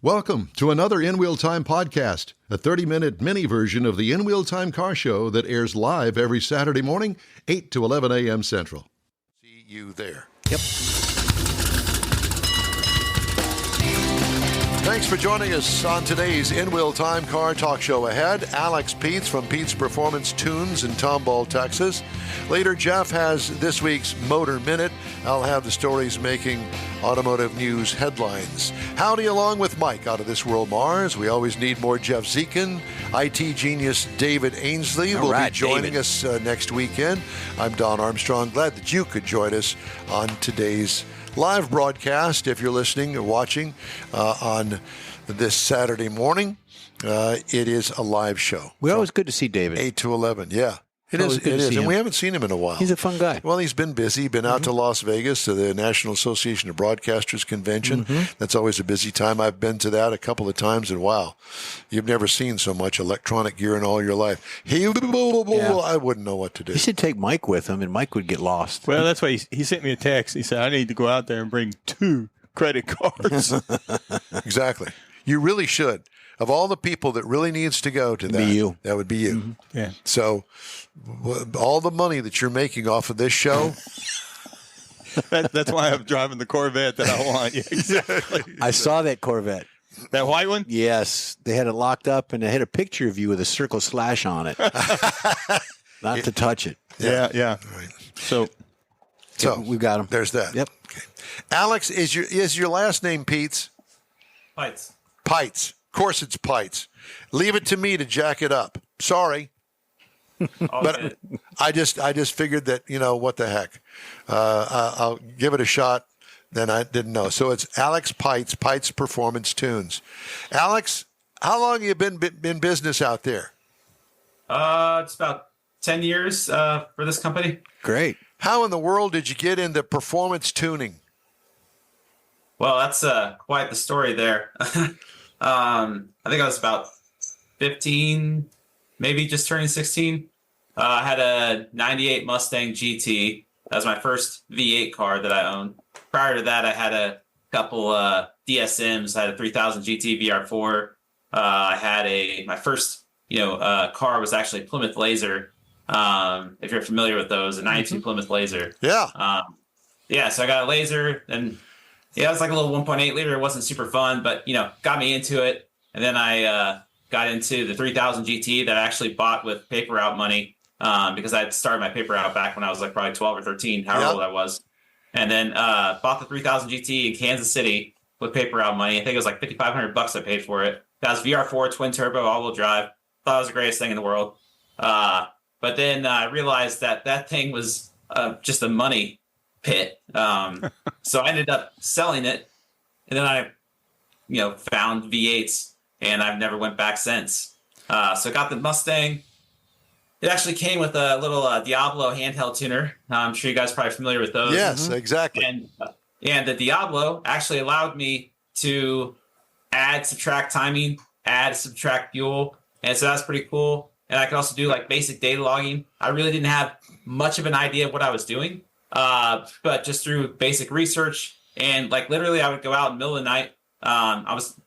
Welcome to another In Wheel Time podcast, a 30-minute mini version of the In Wheel Time car show that airs live every Saturday morning, 8 to 11 a.m. Central. See you there. Yep. Thanks for joining us on today's In Wheel Time car talk show. Ahead, Alex Peitz from Peitz Performance Tunes in Tomball, Texas. Later, Jeff has this week's Motor Minute. I'll have the stories making automotive news headlines. Howdy along with Mike out of This World Mars. We always need more Jeff Zekin. IT genius David Ainsley will be joining us next weekend. I'm Don Armstrong. Glad that you could join us on today's live broadcast. If you're listening or watching on this Saturday morning, it is a live show. We're always good to see David. 8 to 11, yeah. It is. And we haven't seen him in a while. He's a fun guy. Well, he's been busy. Been out to Las Vegas to the National Association of Broadcasters convention. That's always a busy time. I've been to that a couple of times, and wow, you've never seen so much electronic gear in all your life. I wouldn't know what to do. He should take Mike with him, and Mike would get lost. Well, that's why he sent me a text. He said, I need to go out there and bring 2 credit cards. Exactly. You really should. Of all the people that really needs to go to that, that would be you. Yeah. So all the money that you're making off of this show. That's why I'm driving the Corvette that I want. Yeah, exactly. I saw that Corvette. That white one? Yes. They had it locked up, and they had a picture of you with a circle slash on it. Not to touch it. Yeah. Right. So we've got him. There's that. Yep. Okay. Alex, is your last name Peitz? Peitz. Peitz. Of course it's Peitz. Leave it to me to jack it up. Sorry. But I just figured that, what the heck. I'll give it a shot. Then I didn't know. So it's Alex Peitz, Peitz Performance Tunes. Alex, how long have you been in business out there? It's about 10 years for this company. Great. How in the world did you get into performance tuning? Well, that's quite the story there. I think I was about 15, maybe just turning 16. I had a 98 Mustang GT. That was my first V8 car that I owned. Prior to that, I had a couple DSMs. I had a 3000 GT VR4. I had my first car was actually Plymouth Laser. If you're familiar with those, a 92 Plymouth Laser. Yeah. So I got a Laser, and it was like a little 1.8 liter. It wasn't super fun, but got me into it. And then I got into the 3000 GT that I actually bought with paper route money because I had started my paper route back when I was like probably 12 or 13, however old I was. And then bought the 3000 GT in Kansas City with paper route money. I think it was like $5,500 I paid for it. That was VR4 twin turbo all-wheel drive. Thought it was the greatest thing in the world. But then I realized that thing was just a money pit. So I ended up selling it, and then I found V8s, and I've never went back since. So I got the Mustang. It actually came with a little Diablo handheld tuner. I'm sure you guys are probably familiar with those. Yes, exactly. And the Diablo actually allowed me to add, subtract timing, add, subtract fuel, and so that's pretty cool. And I could also do like basic data logging. I really didn't have much of an idea of what I was doing. But just through basic research and like literally I would go out in the middle of the night. I was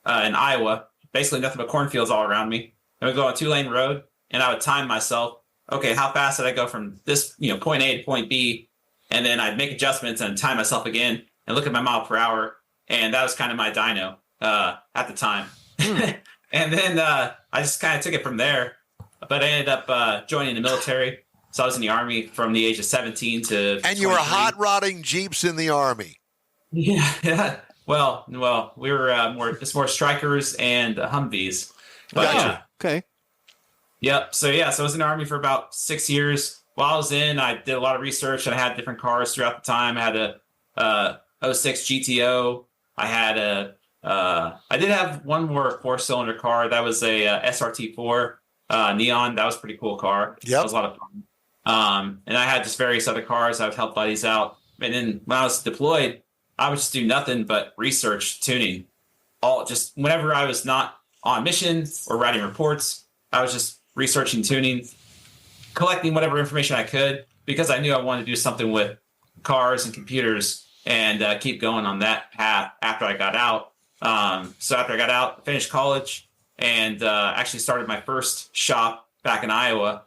in Iowa, basically nothing but cornfields all around me. I would go on a 2-lane road and I would time myself. Okay, how fast did I go from this, point A to point B? And then I'd make adjustments and time myself again and look at my mile per hour. And that was kind of my dyno at the time. And then I just kind of took it from there. But I ended up joining the military. So I was in the Army from the age of 17 to 23. And you were hot rodding Jeeps in the Army. Yeah. Well, we were more Strikers and Humvees. But, Gotcha. Okay. Yep. So I was in the Army for about 6 years. While I was in, I did a lot of research, and I had different cars throughout the time. I had a 06 GTO. I did have one more 4-cylinder car. That was a SRT4 Neon. That was a pretty cool car. Yep. That was a lot of fun. And I had just various other cars. I would help buddies out. And then when I was deployed, I would just do nothing but research tuning. Just whenever I was not on mission or writing reports, I was just researching tuning, collecting whatever information I could, because I knew I wanted to do something with cars and computers and keep going on that path after I got out. So after I got out, finished college, and actually started my first shop back in Iowa,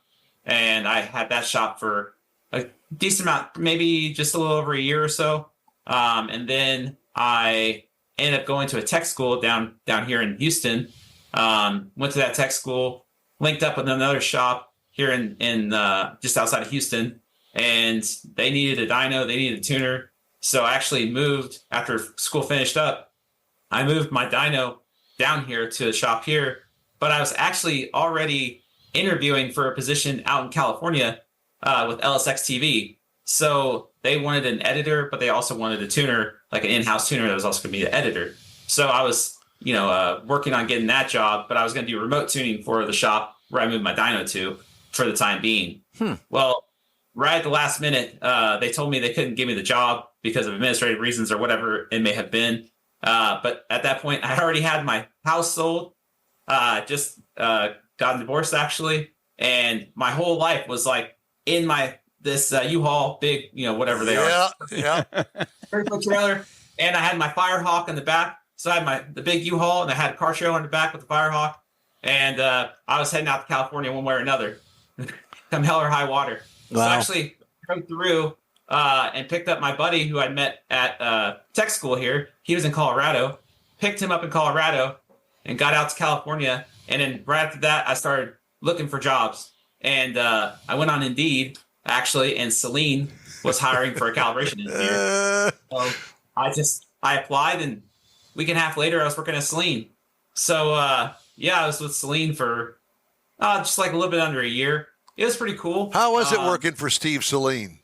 and I had that shop for a decent amount, maybe just a little over a year or so, and then I ended up going to a tech school down here in Houston. Went to that tech school, linked up with another shop here in just outside of Houston, and they needed a dyno, they needed a tuner. So I actually moved after school finished up. I moved my dyno down here to a shop here, but I was actually already interviewing for a position out in California with LSX TV. So they wanted an editor, but they also wanted a tuner, like an in-house tuner that was also going to be the editor. So I was, working on getting that job, but I was going to do remote tuning for the shop where I moved my dyno to for the time being. Well, right at the last minute, they told me they couldn't give me the job because of administrative reasons or whatever it may have been. But at that point, I already had my house sold, just got divorced actually, and my whole life was like in this U-Haul big, whatever they are. Yeah. 30-foot trailer, and I had my Firehawk in the back. So I had the big U-Haul, and I had a car trailer in the back with the Firehawk, and I was heading out to California one way or another, come hell or high water. Wow. So I actually drove through and picked up my buddy who I'd met at tech school here. He was in Colorado, picked him up in Colorado, and got out to California. And then right after that, I started looking for jobs. And I went on Indeed, actually, and Saleen was hiring for a calibration engineer. So I applied, and a week and a half later, I was working at Saleen. So, I was with Saleen for just like a little bit under a year. It was pretty cool. How was it working for Steve Saleen?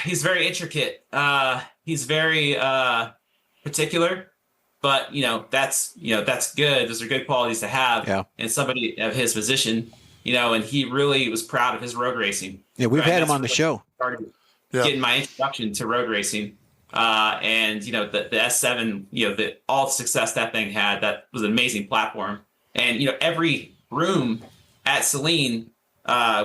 He's very intricate. He's very particular, but that's good. Those are good qualities to have in somebody of his position. And he really was proud of his road racing. Yeah, we've had him on the show. Started getting my introduction to road racing, and the S7, all the success that thing had. That was an amazing platform. And every room at Saleen,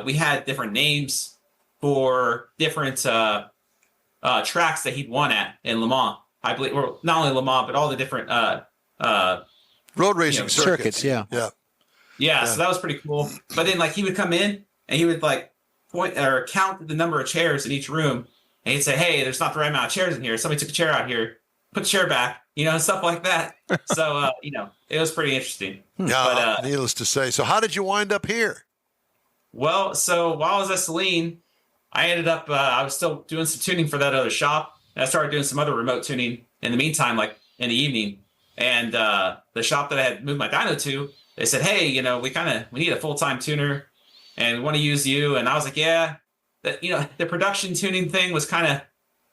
we had different names for different tracks that he'd won at in Le Mans. I believe, or not only Le Mans, but all the different road racing circuits. Yeah. So that was pretty cool. But then he would come in and he would point or count the number of chairs in each room, and he'd say, "Hey, there's not the right amount of chairs in here. Somebody took a chair out here. Put the chair back." Stuff like that. So it was pretty interesting. Yeah, but, needless to say. So how did you wind up here? Well, so while I was at Saleen, I ended up, I was still doing some tuning for that other shop. And I started doing some other remote tuning in the meantime, like in the evening. And the shop that I had moved my dyno to, they said, "Hey, we need a full-time tuner and we want to use you." And I was like, yeah, the production tuning thing was kind of,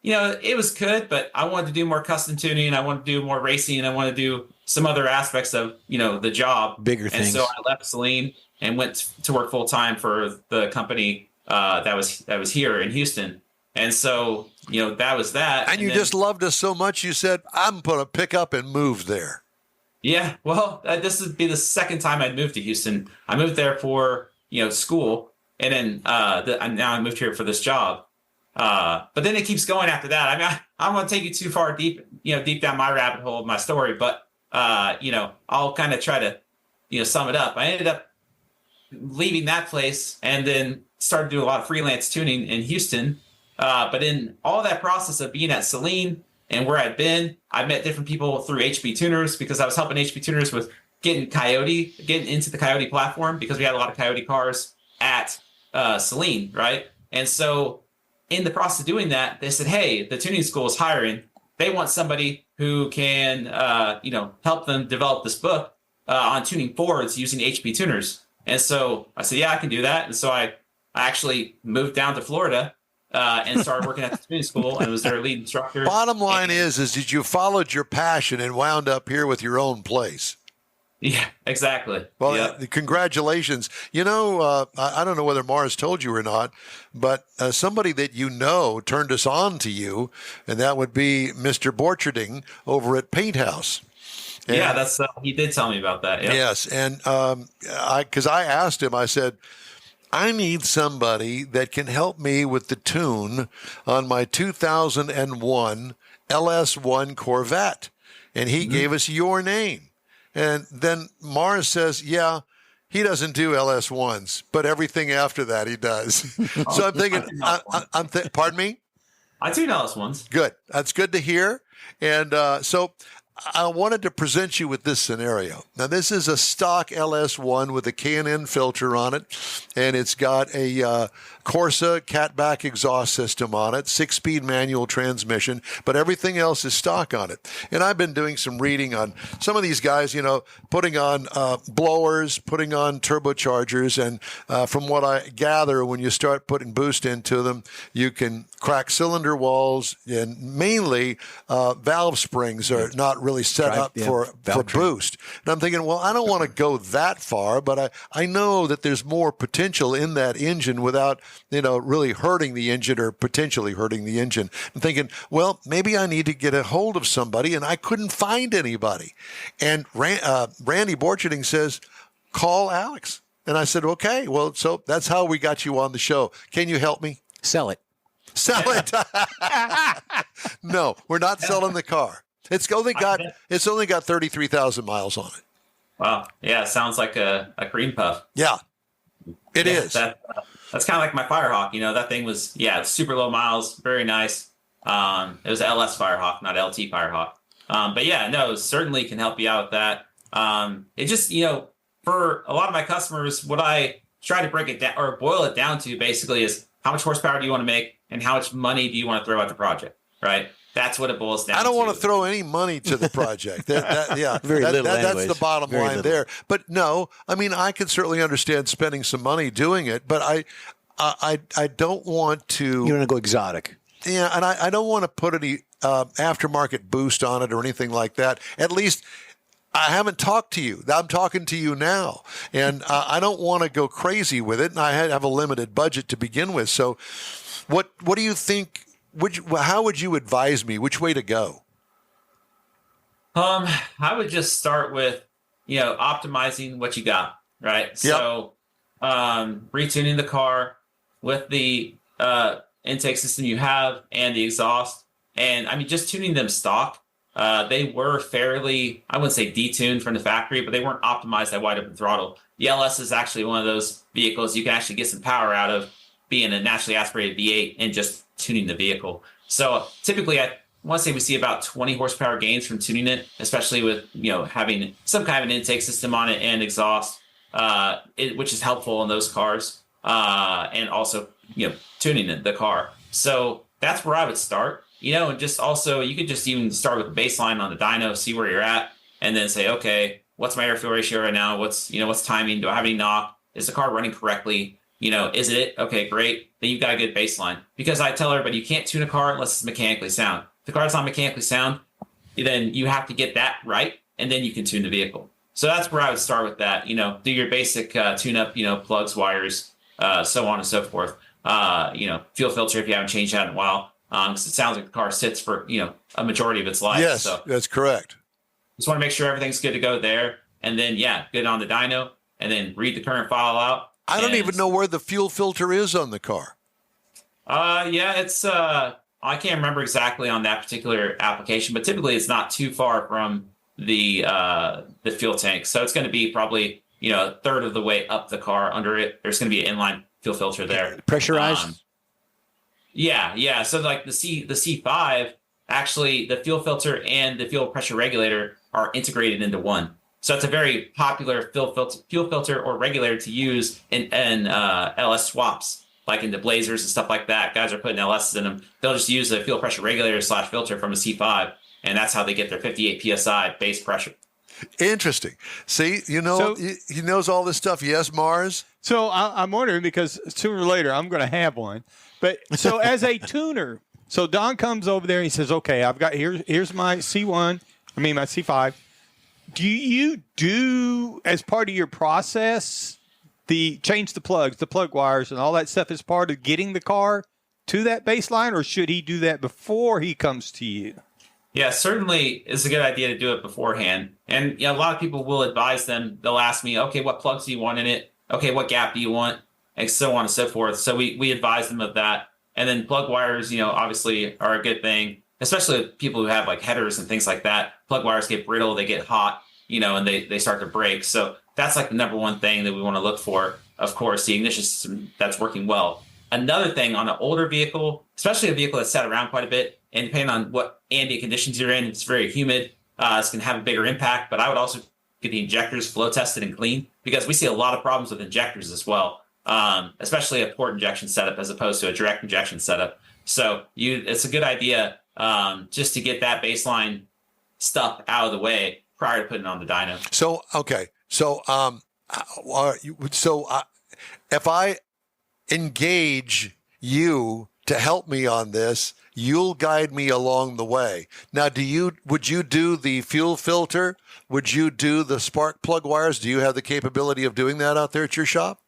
it was good, but I wanted to do more custom tuning. I wanted to do more racing. I wanted to do some other aspects of, the job. Bigger things. And so I left Saleen and went to work full-time for the company that was here in Houston. And so, that was that. And you just loved us so much, you said, "I'm going to pick up and move there." Yeah, well, this would be the second time I'd moved to Houston. I moved there for, school, and then now I moved here for this job. But then it keeps going after that. I mean, I don't want to take you too far deep down my rabbit hole of my story, but, I'll kind of try to, sum it up. I ended up leaving that place and then started doing a lot of freelance tuning in Houston. But in all that process of being at Saleen and where I'd been, I met different people through HP Tuners because I was helping HP Tuners with getting into the Coyote platform because we had a lot of Coyote cars at Saleen, right? And so in the process of doing that, they said, "Hey, the tuning school is hiring. They want somebody who can, help them develop this book on tuning Fords using HP Tuners." And so I said, "Yeah, I can do that." And so I actually moved down to Florida and started working at the tuning school and was their lead instructor. Bottom line is that you followed your passion and wound up here with your own place. Yeah, exactly. Well, congratulations. I don't know whether Mars told you or not, but somebody that turned us on to you, and that would be Mr. Borcherding over at Paint House. And, that's he did tell me about that. Yep. Yes, and because I asked him, I said, "I need somebody that can help me with the tune on my 2001 LS1 Corvette." and he gave us your name. And then Mars says, yeah, he doesn't do LS1s, but everything after that he does. So I'm thinking, pardon me? I tune LS1s. Good. That's good to hear. And so I wanted to present you with this scenario. Now, this is a stock LS1 with a K&N filter on it, and it's got a Corsa catback exhaust system on it, 6-speed manual transmission, but everything else is stock on it. And I've been doing some reading on some of these guys, you know, putting on blowers, putting on turbochargers, and from what I gather, when you start putting boost into them, you can crack cylinder walls, and mainly valve springs are not really set up for boost. And I'm thinking, well, I don't want to go that far, but I know that there's more potential in that engine without, you know, really hurting the engine or potentially hurting the engine. I'm thinking, well, maybe I need to get a hold of somebody, and I couldn't find anybody. And Randy Borcherding says, call Alex. And I said, okay, well, so that's how we got you on the show. Can you help me? Sell it. Sell it. No, we're not selling the car. It's only got 33,000 miles on it. Wow. Yeah, sounds like a cream puff. Yeah, it is. That's kind of like my Firehawk. You know, that thing was, super low miles, very nice. It was LS Firehawk, not LT Firehawk. But yeah, no, certainly can help you out with that. It just, you know, for a lot of my customers, what I try to break it down or boil it down to basically is how much horsepower do you want to make and how much money do you want to throw at the project, right? That's what it boils down to. I don't want to throw any money to the project. That's the bottom line there. But no, I mean, I can certainly understand spending some money doing it, but I don't want to. You want to go exotic. Yeah, and I don't want to put any aftermarket boost on it or anything like that. At least I haven't talked to you. I'm talking to you now, and I don't want to go crazy with it. And I have a limited budget to begin with. So, what do you think? How would you advise me which way to go? I would just start with, you know, optimizing what you got, right? Yep. So, retuning the car with the intake system you have and the exhaust, and I mean, just tuning them stock. They were fairly, I wouldn't say detuned from the factory, but they weren't optimized that wide open throttle. The LS is actually one of those vehicles you can actually get some power out of being a naturally aspirated V8 and just tuning the vehicle. So typically I want to say we see about 20 horsepower gains from tuning it, especially with, you know, having some kind of an intake system on it and exhaust, which is helpful in those cars, and also, you know, tuning the car. So that's where I would start, you know, and just also you could just even start with the baseline on the dyno, see where you're at, and then say, okay, what's my air fuel ratio right now? What's timing? Do I have any knock? Is the car running correctly? You know, is it? Okay, great. Then you've got a good baseline. Because I tell everybody, you can't tune a car unless it's mechanically sound. If the car's not mechanically sound, then you have to get that right, and then you can tune the vehicle. So that's where I would start with that. You know, do your basic tune-up, you know, plugs, wires, so on and so forth. You know, fuel filter if you haven't changed that in a while, because it sounds like the car sits for, you know, a majority of its life. Yes, so that's correct. Just want to make sure everything's good to go there, and then get on the dyno, and then read the current file out. I don't even know where the fuel filter is on the car. It's I can't remember exactly on that particular application, but typically it's not too far from the fuel tank. So it's going to be probably, you know, a third of the way up the car under it. There's going to be an inline fuel filter there. Pressurized? Yeah. So like the C5, actually the fuel filter and the fuel pressure regulator are integrated into one. So it's a very popular fuel filter or regulator to use in LS swaps, like into Blazers and stuff like that. Guys are putting LSs in them. They'll just use a fuel pressure regulator / filter from a C5, and that's how they get their 58 PSI base pressure. Interesting. See, you know, he knows all this stuff. Yes, Mars? So I'm wondering, because sooner or later I'm going to have one. But so as a tuner, so Don comes over there and he says, okay, I've got, here's my my C5. Do you do, as part of your process, change the plugs, the plug wires, and all that stuff as part of getting the car to that baseline, or should he do that before he comes to you? Yeah, certainly it's a good idea to do it beforehand. And a lot of people will advise them. They'll ask me, okay, what plugs do you want in it? Okay, what gap do you want? And so on and so forth. So we advise them of that. And then plug wires, obviously are a good thing. especially with people who have like headers and things like that. Plug wires get brittle, they get hot, and they start to break. So that's like the number one thing that we want to look for. Of course, the ignition system that's working well. Another thing on an older vehicle, especially a vehicle that's sat around quite a bit, and depending on what ambient conditions you're in, it's very humid. It's going to have a bigger impact. But I would also get the injectors flow tested and clean, because we see a lot of problems with injectors as well, especially a port injection setup as opposed to a direct injection setup. So it's a good idea just to get that baseline stuff out of the way prior to putting it on the dyno. So, okay. So, if I engage you to help me on this, you'll guide me along the way. Now, would you do the fuel filter? Would you do the spark plug wires? Do you have the capability of doing that out there at your shop?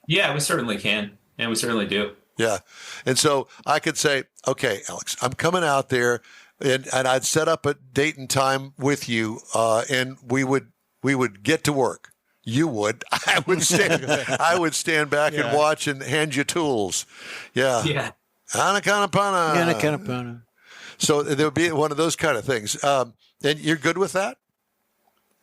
Yeah, we certainly can. And we certainly do. Yeah. And so I could say, okay, Alex, I'm coming out there, and I'd set up a date and time with you, and we would get to work. You would. I would stand back and watch and hand you tools. Yeah. Yeah. Anakanapana. So there would be one of those kind of things. And you're good with that?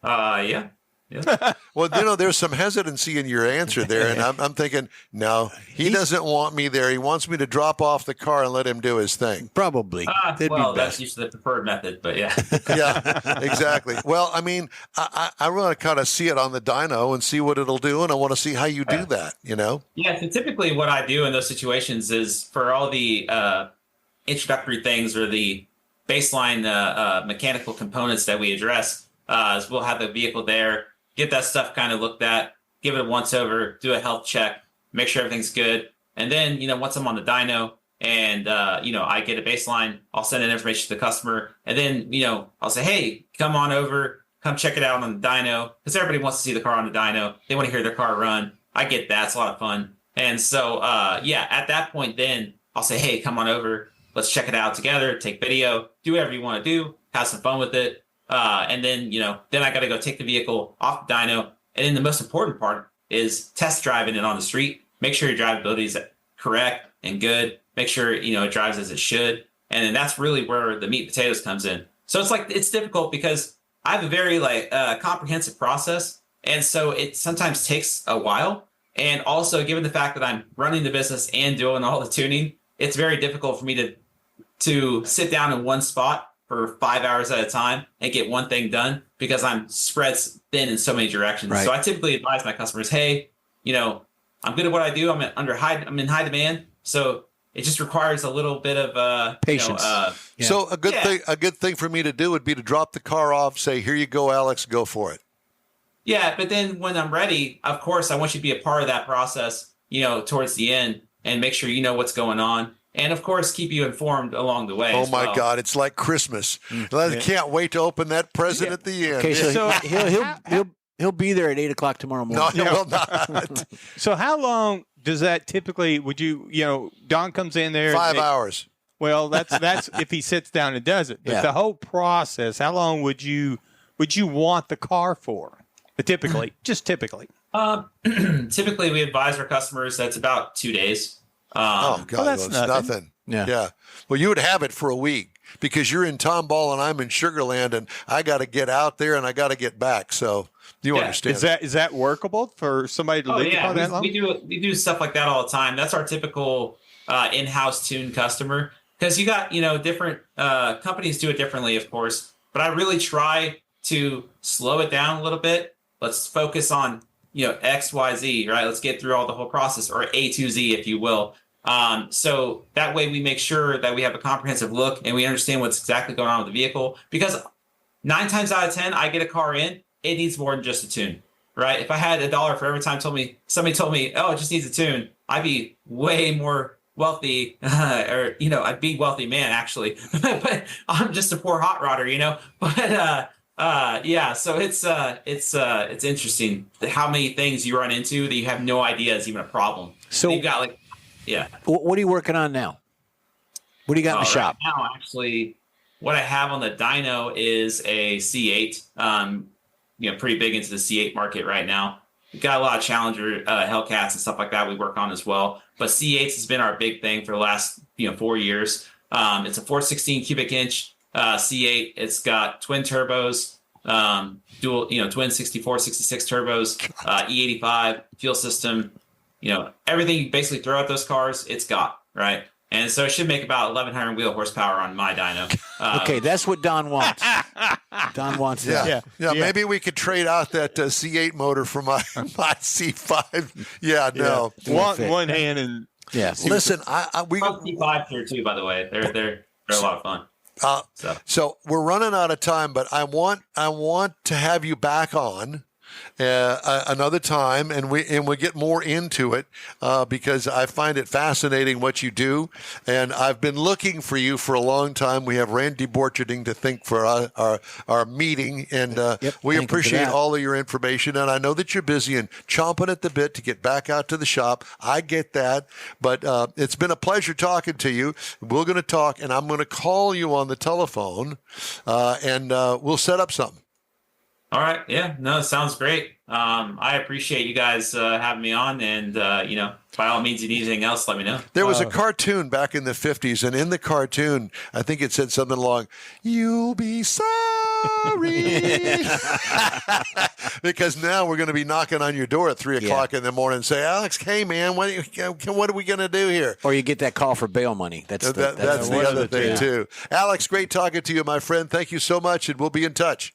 Yeah. Yeah. Well, there's some hesitancy in your answer there, and I'm thinking, no, he doesn't want me there. He wants me to drop off the car and let him do his thing. Probably. That's usually the preferred method, but yeah. Yeah, exactly. Well, I mean, I want to kind of see it on the dyno and see what it'll do, and I want to see how you do that, Yeah, so typically what I do in those situations is for all the introductory things or the baseline mechanical components that we address, is we'll have the vehicle there, get that stuff kind of looked at, give it a once over, do a health check, make sure everything's good. And then, once I'm on the dyno and, I get a baseline, I'll send in information to the customer. And then, I'll say, hey, come on over, come check it out on the dyno. Because everybody wants to see the car on the dyno. They want to hear their car run. I get that. It's a lot of fun. And so, at that point, then I'll say, hey, come on over. Let's check it out together, take video, do whatever you want to do, have some fun with it. And then, then I got to go take the vehicle off the dyno. And then the most important part is test driving it on the street. Make sure your drivability is correct and good. Make sure, it drives as it should. And then that's really where the meat and potatoes comes in. So it's difficult because I have a very comprehensive process. And so it sometimes takes a while. And also, given the fact that I'm running the business and doing all the tuning, it's very difficult for me to sit down in one spot for 5 hours at a time and get one thing done because I'm spread thin in so many directions. Right. So I typically advise my customers, hey, I'm good at what I do. I'm in high demand. So it just requires a little bit of patience. So a good thing for me to do would be to drop the car off, say, here you go, Alex, go for it. Yeah. But then when I'm ready, of course, I want you to be a part of that process, towards the end and make sure you know what's going on. And, of course, keep you informed along the way. Oh, my God. It's like Christmas. I can't wait to open that present at the end. Okay, so he'll be there at 8 o'clock tomorrow morning. No, he will not. So how long does that typically, would you, Don comes in there. 5 hours. Well, that's if he sits down and does it. But the whole process, how long would you want the car for? Typically. Typically, we advise our customers that's about 2 days. God, that's nothing. Yeah. Well, you would have it for a week because you're in Tomball and I'm in Sugarland, and I got to get out there and I got to get back. So you understand? Is that workable for somebody to leave the car that long? We do stuff like that all the time. That's our typical in-house tuned customer because you got different companies do it differently, of course. But I really try to slow it down a little bit. Let's focus on X, Y, Z, right? Let's get through all the whole process, or A to Z, if you will. So that way we make sure that we have a comprehensive look and we understand what's exactly going on with the vehicle. Because 9 times out of 10, I get a car in, it needs more than just a tune, right? If I had $1 for every time somebody told me, oh, it just needs a tune, I'd be way more wealthy, or I'd be wealthy man actually, but I'm just a poor hot rodder, But so it's interesting how many things you run into that you have no idea is even a problem. So you've got what are you working on now? What do you got in the shop? Right now, actually, what I have on the dyno is a C8. Pretty big into the C8 market right now. We've got a lot of Challenger Hellcats and stuff like that we work on as well. But C8s has been our big thing for the last 4 years. It's a 416 cubic inch C8. It's got twin turbos, dual, twin 64, 66 turbos, E85 fuel system. Everything you basically throw at those cars, it's got, right? And so it should make about 1,100 wheel horsepower on my dyno. Okay, that's what Don wants. Don wants that. Yeah. Maybe we could trade out that C8 motor for my C5. Yeah, no. One hand and Listen, we C5 here too, by the way. They're a lot of fun. So we're running out of time, but I want to have you back on another time, and we get more into it because I find it fascinating what you do, and I've been looking for you for a long time. We have Randy Borcherding to thank for our meeting, and we appreciate all of your information. And I know that you're busy and chomping at the bit to get back out to the shop. I get that, but it's been a pleasure talking to you. We're going to talk, and I'm going to call you on the telephone, and we'll set up something. All right. Yeah. No, it sounds great. I appreciate you guys having me on. And, by all means, you need anything else, let me know. There was a cartoon back in the 50s, and in the cartoon, I think it said something along, "You'll be sorry." Because now we're going to be knocking on your door at 3 o'clock in the morning and say, "Alex, hey, man, what are we going to do here?" Or you get that call for bail money. That's the other thing, too. Alex, great talking to you, my friend. Thank you so much, and we'll be in touch.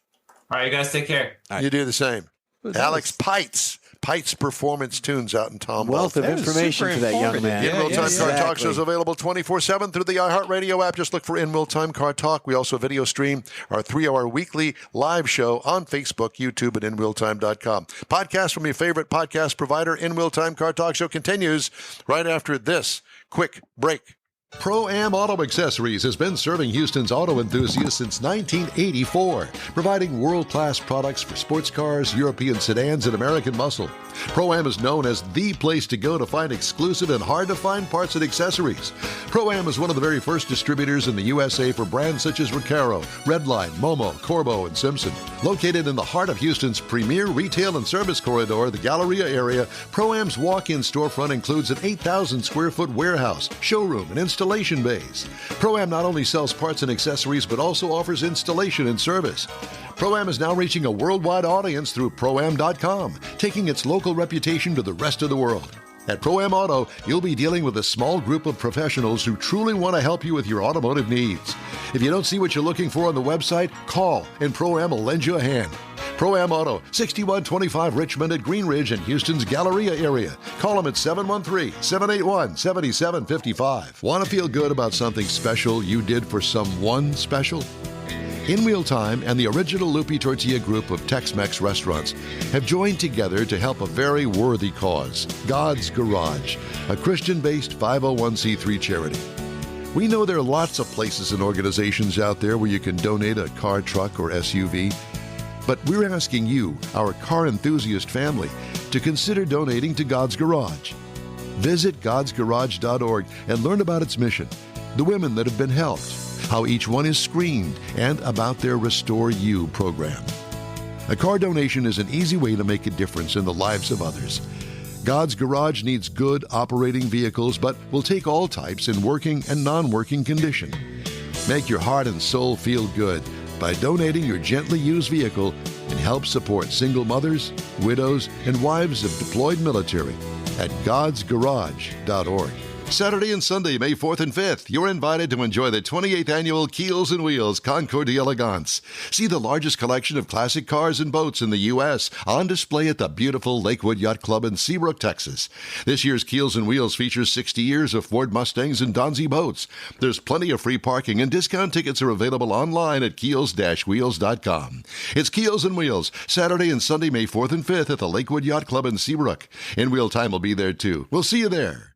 All right, you guys take care. Right. You do the same. Alex Peitz Performance Tunes out in Tomball. Wealth of information for that young man. In Real Time Car Talk Show is available 24/7 through the iHeartRadio app. Just look for In Real Time Car Talk. We also video stream our 3-hour weekly live show on Facebook, YouTube, and InRealTime.com. Podcast from your favorite podcast provider. In Real Time Car Talk Show continues right after this quick break. Pro-Am Auto Accessories has been serving Houston's auto enthusiasts since 1984, providing world-class products for sports cars, European sedans, and American muscle. Pro-Am is known as the place to go to find exclusive and hard-to-find parts and accessories. Pro-Am is one of the very first distributors in the USA for brands such as Recaro, Redline, Momo, Corbo, and Simpson. Located in the heart of Houston's premier retail and service corridor, the Galleria area, Pro-Am's walk-in storefront includes an 8,000-square-foot warehouse, showroom, and installation bays. Pro-Am not only sells parts and accessories, but also offers installation and service. Pro-Am is now reaching a worldwide audience through Pro-Am.com, taking its local reputation to the rest of the world. At Pro-Am Auto, you'll be dealing with a small group of professionals who truly want to help you with your automotive needs. If you don't see what you're looking for on the website, call and Pro-Am will lend you a hand. Pro-Am Auto, 6125 Richmond at Green Ridge in Houston's Galleria area. Call them at 713-781-7755. Want to feel good about something special you did for someone special? In Real Time and the original Lupi Tortilla group of Tex-Mex restaurants have joined together to help a very worthy cause, God's Garage, a Christian-based 501c3 charity. We know there are lots of places and organizations out there where you can donate a car, truck, or SUV, but we're asking you, our car enthusiast family, to consider donating to God's Garage. Visit godsgarage.org and learn about its mission, the women that have been helped, how each one is screened, and about their Restore You program. A car donation is an easy way to make a difference in the lives of others. God's Garage needs good operating vehicles, but will take all types in working and non-working condition. Make your heart and soul feel good by donating your gently used vehicle and help support single mothers, widows, and wives of deployed military at godsgarage.org. Saturday and Sunday, May 4th and 5th, you're invited to enjoy the 28th annual Keels and Wheels Concours d'Elegance. See the largest collection of classic cars and boats in the U.S. on display at the beautiful Lakewood Yacht Club in Seabrook, Texas. This year's Keels and Wheels features 60 years of Ford Mustangs and Donzi boats. There's plenty of free parking, and discount tickets are available online at keels-wheels.com. It's Keels and Wheels, Saturday and Sunday, May 4th and 5th at the Lakewood Yacht Club in Seabrook. In Wheel Time will be there, too. We'll see you there.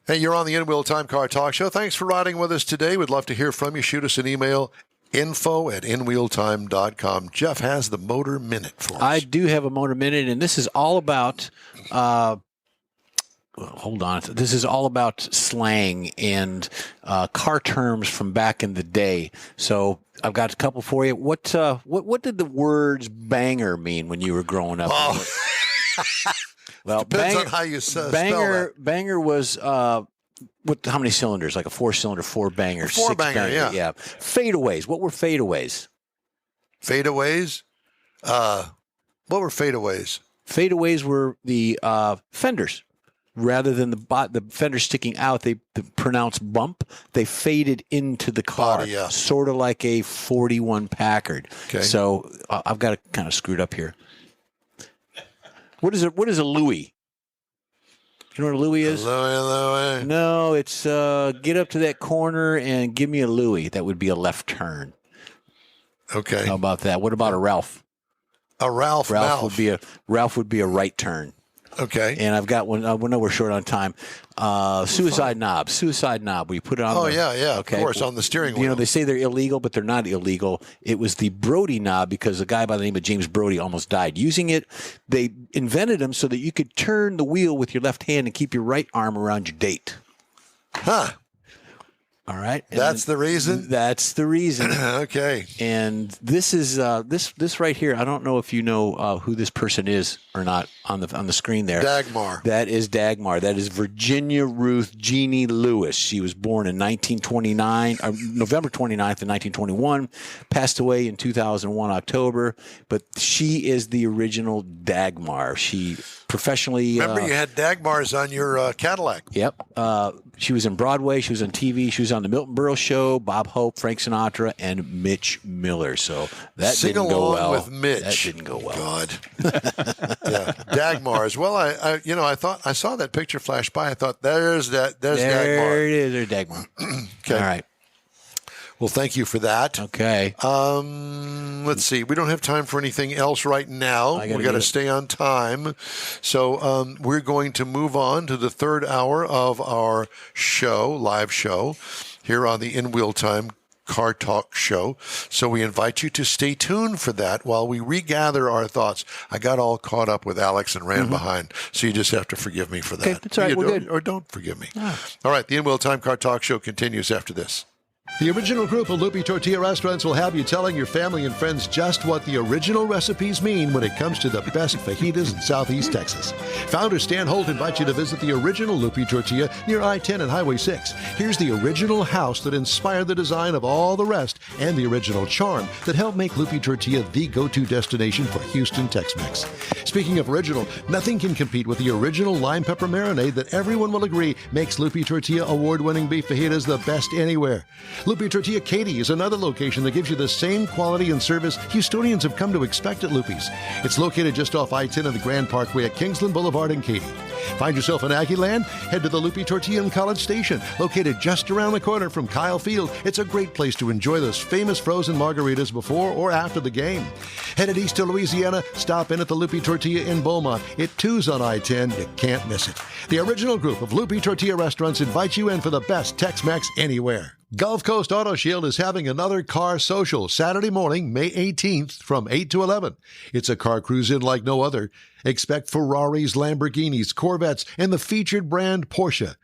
Hey, you're on the In Real Time Car Talk Show. Thanks for riding with us today. We'd love to hear from you. Shoot us an email, info@inwheeltime.com. Jeff has the Motor Minute for us. I do have a Motor Minute, and this is all about hold on. This is all about slang and car terms from back in the day. So I've got a couple for you. What did the words banger mean when you were growing up? Oh. Well, depends on how you spell that. Banger was how many cylinders? Like a 4-cylinder, 4-banger, Four-banger, 6-banger. yeah. Fadeaways. What were fadeaways? Fadeaways? What were fadeaways? Fadeaways were the fenders. Rather than the fender sticking out, they pronounce bump. They faded into the car, Body, yeah. sort of like a 41 Packard. Okay. So I've got it kind of screwed up here. What is a Louis? You know what a Louis is? Louis. No, it's get up to that corner and give me a Louis. That would be a left turn. Okay. How about that? What about a Ralph? A Ralph would be a right turn. Okay. And I've got one. We know we're short on time. Suicide knob. We put it on. Oh, yeah. Okay. Of course, on the steering wheel. You know, they say they're illegal, but they're not illegal. It was the Brody knob because a guy by the name of James Brody almost died using it. They invented them so that you could turn the wheel with your left hand and keep your right arm around your date. Huh. All right. That's the reason? That's the reason. Okay. And this is this right here. I don't know if you know who this person is or not on the screen there. Dagmar. That is Dagmar. That is Virginia Ruth Jeannie Lewis. She was born in 1929, November 29th in 1921, passed away in 2001 October, but she is the original Dagmar. She professionally Remember you had Dagmars on your Cadillac. Yep. She was in Broadway. She was on TV. She was on the Milton Berle Show, Bob Hope, Frank Sinatra, and Mitch Miller. So that didn't go well. With Mitch. That didn't go well. God. Yeah. Dagmars. Well, I thought I saw that picture flash by. I thought there's Dagmar. There it is. There's Dagmar. Okay. All right. Well, thank you for that. Okay. Let's see. We don't have time for anything else right now. We got to stay on time. So we're going to move on to the third hour of our live show, here on the In Wheel Time Car Talk Show. So we invite you to stay tuned for that while we regather our thoughts. I got all caught up with Alex and ran behind, so you just have to forgive me for that. Okay, that's all right. We're good. Or don't forgive me. All right. The In Wheel Time Car Talk Show continues after this. The original group of Lupi Tortilla restaurants will have you telling your family and friends just what the original recipes mean when it comes to the best fajitas in Southeast Texas. Founder Stan Holt invites you to visit the original Lupi Tortilla near I-10 and Highway 6. Here's the original house that inspired the design of all the rest and the original charm that helped make Lupi Tortilla the go-to destination for Houston Tex-Mex. Speaking of original, nothing can compete with the original lime pepper marinade that everyone will agree makes Lupi Tortilla award-winning beef fajitas the best anywhere. Lupi Tortilla Katy is another location that gives you the same quality and service Houstonians have come to expect at Lupi's. It's located just off I-10 and the Grand Parkway at Kingsland Boulevard in Katy. Find yourself in Aggieland? Head to the Lupi Tortilla in College Station, located just around the corner from Kyle Field. It's a great place to enjoy those famous frozen margaritas before or after the game. Headed east to Louisiana, stop in at the Lupi Tortilla in Beaumont. It too's on I-10. You can't miss it. The original group of Lupi Tortilla restaurants invites you in for the best Tex-Mex anywhere. Gulf Coast Auto Shield is having another car social Saturday morning, May 18th from 8 to 11. It's a car cruise-in like no other. Expect Ferraris, Lamborghinis, Corvettes, and the featured brand Porsche.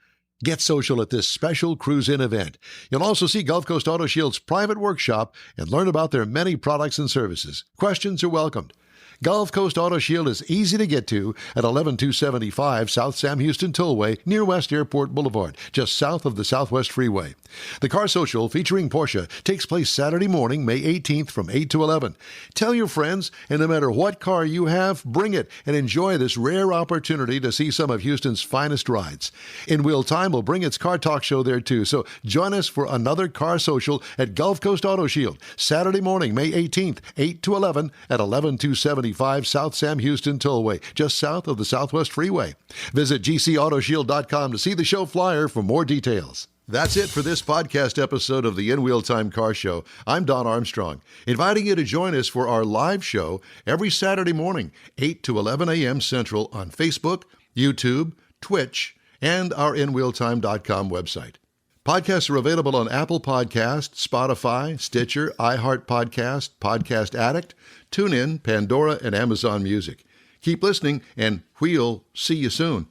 Get social at this special cruise-in event. You'll also see Gulf Coast Auto Shield's private workshop and learn about their many products and services. Questions are welcomed. Gulf Coast Auto Shield is easy to get to at 11275 South Sam Houston Tollway near West Airport Boulevard, just south of the Southwest Freeway. The Car Social featuring Porsche takes place Saturday morning, May 18th from 8 to 11. Tell your friends, and no matter what car you have, bring it and enjoy this rare opportunity to see some of Houston's finest rides. In Wheel Time will bring its Car Talk Show there too, so join us for another Car Social at Gulf Coast Auto Shield, Saturday morning, May 18th, 8 to 11 at 11275 South Sam Houston Tollway, just south of the Southwest Freeway. Visit gcautoshield.com to see the show flyer for more details. That's it for this podcast episode of the In Wheel Time Car Show. I'm Don Armstrong, inviting you to join us for our live show every Saturday morning, 8 to 11 a.m. Central on Facebook, YouTube, Twitch, and our InWheelTime.com website. Podcasts are available on Apple Podcasts, Spotify, Stitcher, iHeart Podcast, Podcast Addict, TuneIn, Pandora, and Amazon Music. Keep listening, and we'll see you soon.